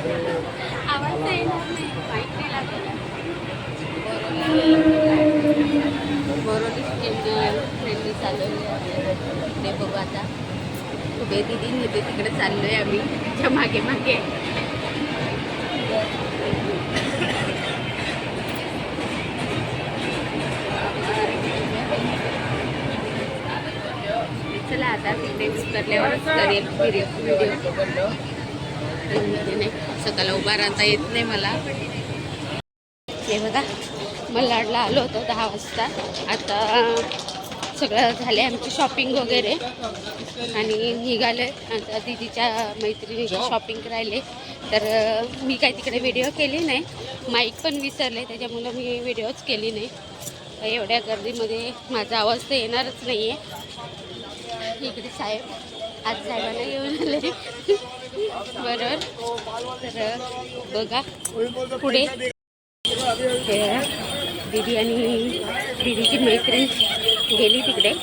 आवाज येणार नाही, माईक नाही लागला. बोरोली ट्रेनने चालवली आहे. ते बघू आता. उभे दिदी नेते तिकडे चाललोय आम्ही, तिच्या मागे मागे. चला आता तिकडे उतरल्यावरच करेल व्हिडिओ. नाही सकाळी उभा राहता येत नाही मला. हे बघा मल्हारला आलो होतो 10 वाजता. आता सगळं झाले आमची शॉपिंग वगैरे आणि निघाले. आता दीदीच्या मैत्रिणीची शॉपिंग राहिले. तर मी काही तिकडे व्हिडिओ केली नाही, माईक पण विसरले, त्याच्यामुळं मी व्हिडिओच केली नाही. एवढ्या गर्दीमध्ये माझा आवाज तर येणारच नाही आहे. इकडे साहेब आज साहेबांना घेऊन आले बरोबर. तर बघा पुढे दीदी आणि दीदीची मैत्रीण गेली तिकडे.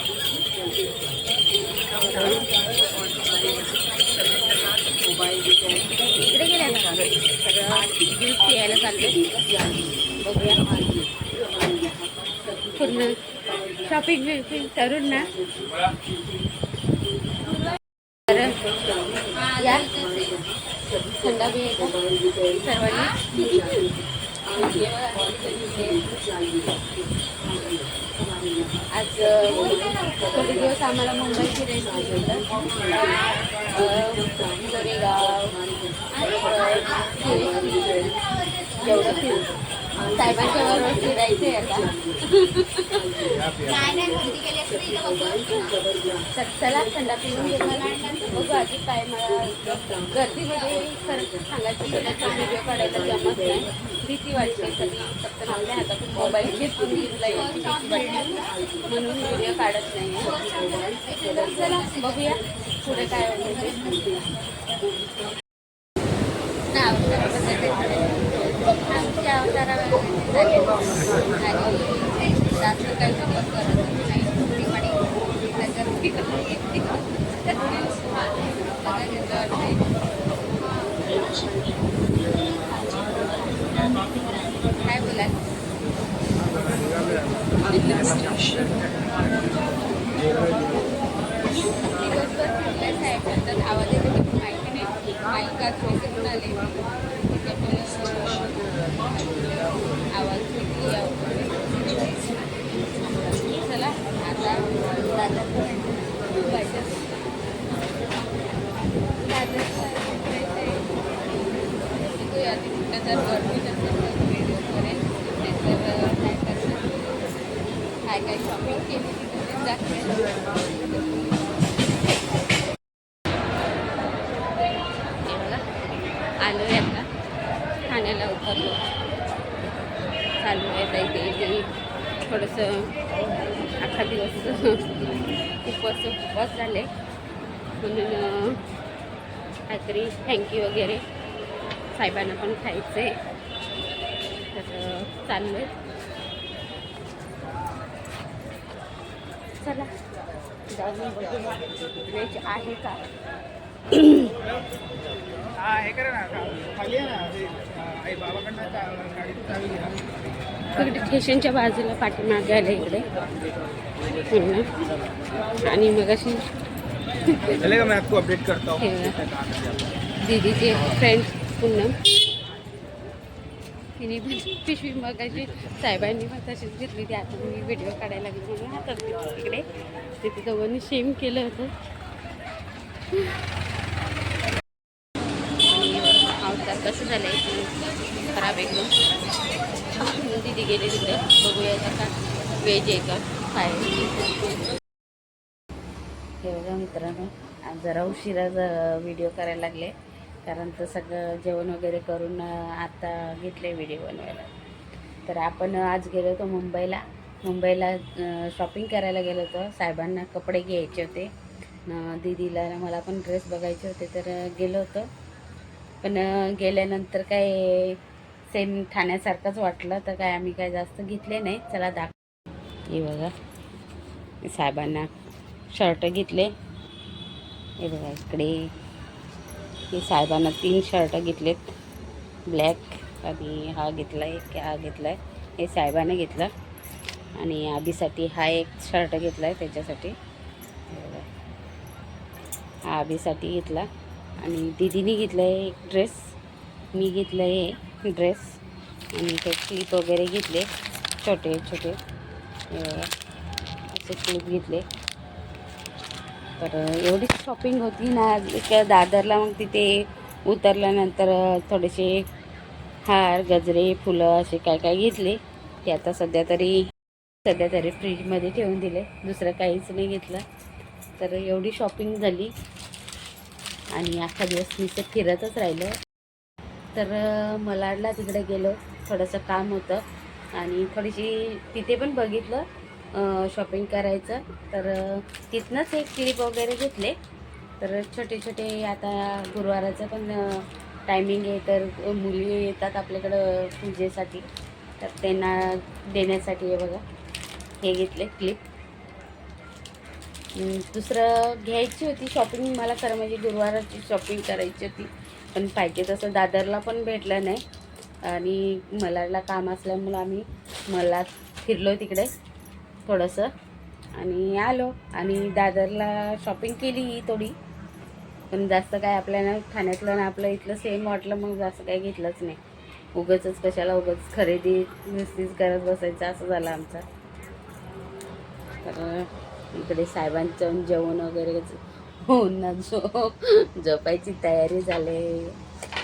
तिकडे गेल्या ना तर ज्यूस यायला चालले. बघूया पूर्ण शॉपिंग बिपिंग करून ना. तर या थंडा बी सर्वांनी. आज थोडे दिवस आम्हाला मुंबई फिरायचं होतं. गोरेगाव एवढं फिरू. साहेबांच्या बरोबर फिरायचंय आता. चला थंडा पिऊन घेतला. बघू आधी काय मला गर्दीमध्ये खरं सांगायचं त्याचा व्हिडिओ काढायला जमत नाही. भीती वाटते कधी फक्त आपल्या हातातून मोबाईल घेतून घेतला याची भीती वाटते म्हणून व्हिडिओ काढत नाही. चला बघूया पुढे काय होतं. आमच्या अवतारावर आणि जास्त काही सपोर्ट करत नाही. काय बोला आवाज येतो माहिती नाही. माईकात करून आले आवाज चला आता कुठं जर गर्दी व्हिडिओ करेल तर काय करणार. काय काय शॉपिंग केली तिथे दाखवेल. आलो आहे आता ठाण्याला उतरलो. चालू आहे आता इथे थोडंसं अख्खा दिवस उपवास झाले म्हणून काहीतरी थँक्यू वगैरे साहेबांना पण खायचं आहे. तर चाललो आहे. चला जाऊन वेज आहे का. इकडे स्टेशनच्या बाजूला पाठीमागे आलं इकडे आणि मग अशी अपडेट करता दीदीचे फ्रेंड पूनम तिने पण पिशवी मग अशी साहेबांनी पण तशीच घेतली ती. आता मी व्हिडिओ काढायला लागली म्हणून हातात घेतली तिकडे. तिथे दोघांनी शेम केलं होतं. अवतार कसं झालं आहे खराब एकदम. दीदी गेले तिकडे. बघूया आता व्हेज आहे का काय. हे बघा मित्रांनो आज जरा उशिरा व्हिडिओ करायला लागले कारण तर सगळं जेवण वगैरे करून आता घेतले व्हिडिओ बनवायला. तर आपण आज गेलो होतो मुंबईला शॉपिंग करायला गेलो होतो. साहेबांना कपडे घ्यायचे होते, दीदीला मला पण ड्रेस बघायचे होते. तर गेलो होतो पण गेल्यानंतर काय सेम ठाण्यासारखंच वाटलं. तर काय आम्ही काय जास्त घेतले नाही. चला हे बघा साहेबांना शर्ट घेतले. हे बघा इकडे हे साहेबांना 3 शर्ट घेतलेत. ब्लॅक आणि हा घेतला आहे, हा घेतला आहे, हे साहेबाने घेतला. आणि आबीसाठी हा एक शर्ट घेतला आहे त्याच्यासाठी, हा आबीसाठी घेतला. आणि दीदीने घेतला आहे एक ड्रेस, मी घेतलं आहे ड्रेस. आणि ते क्लिप वगैरे घेतले छोटे छोटे, असे क्लिप घेतले. तर एवढीच शॉपिंग होती ना त्या दादरला. मग तिथे उतरल्यानंतर थोडेसे हार, गजरे, फुलं असे काय काय घेतले. ते आता सध्या तरी फ्रीजमध्ये ठेवून दिले, दुसरं काहीच नाही घेतलं. तर एवढी शॉपिंग झाली आणि अख्खा दिवस नुसतं फिरतच राहिलं. तर मलाडला तिकडे गेलो, थोडंसं काम होतं आणि थोडीशी तिथे पण बघितलं शॉपिंग करायचं. तर तिथनंच एक क्लिप वगैरे घेतले. तर छोटे छोटे आता गुरुवाराचं पण टायमिंग आहे, तर मुली येतात आपल्याकडं पूजेसाठी, तर त्यांना देण्यासाठी हे बघा हे घेतले क्लिप. दुसरं घ्यायची होती शॉपिंग मला, खरं म्हणजे गुरुवाराची शॉपिंग करायची होती, पण पाहिजे तसं दादरला पण भेटलं नाही. आणि मलाडला काम असल्यामुळं आम्ही मला फिरलो तिकडे थोडंसं आणि आलो. आणि दादरला शॉपिंग केली थोडी, पण जास्त काय आपल्याला ठाण्यातलं ना आपलं इथलं सेम वाटलं, मग जास्त काही घेतलंच नाही. उगाचच कशाला उगाच खरेदी नुसतीच करत बसायचं असं झालं आमचं. तर इकडे साहेबांचं जेवण वगैरे होऊन ना झोपायची तयारी झाली.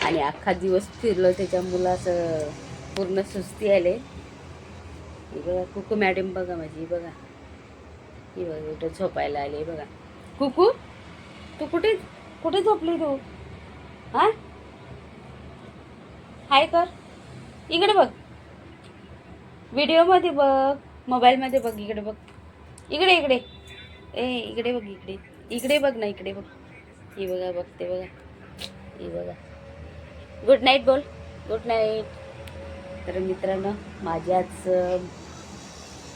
आणि अख्खा दिवस फिरलो त्याच्यामुळं असं पूर्ण सुस्ती आले. ही बघा कुकू मॅडम, बघा माझी, बघा ही बघा इथं झोपायला आली बघा. कुकू तू कुठे कुठे झोपली तू? हां हाय कर, इकडे बघ, व्हिडिओमध्ये बघ, मोबाईलमध्ये बघ, इकडे बघ, इकडे इकडे, इकडे बघ, इकडे इकडे बघ ना, इकडे बघ. ही बघा बघते बघा, ही बघा. गुड नाईट बोल, गुड नाईट. तर मित्रांनो, माझी आज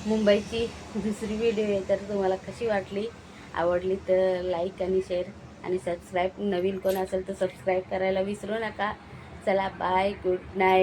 मुंबईची दुसरी व्हिडिओ आहे. तर तुम्हाला कशी वाटली, आवडली तर लाईक आणि शेअर आणि सबस्क्राईब, नवीन कोण असेल तर सबस्क्राईब करायला विसरू नका. चला बाय, गुड नाईट.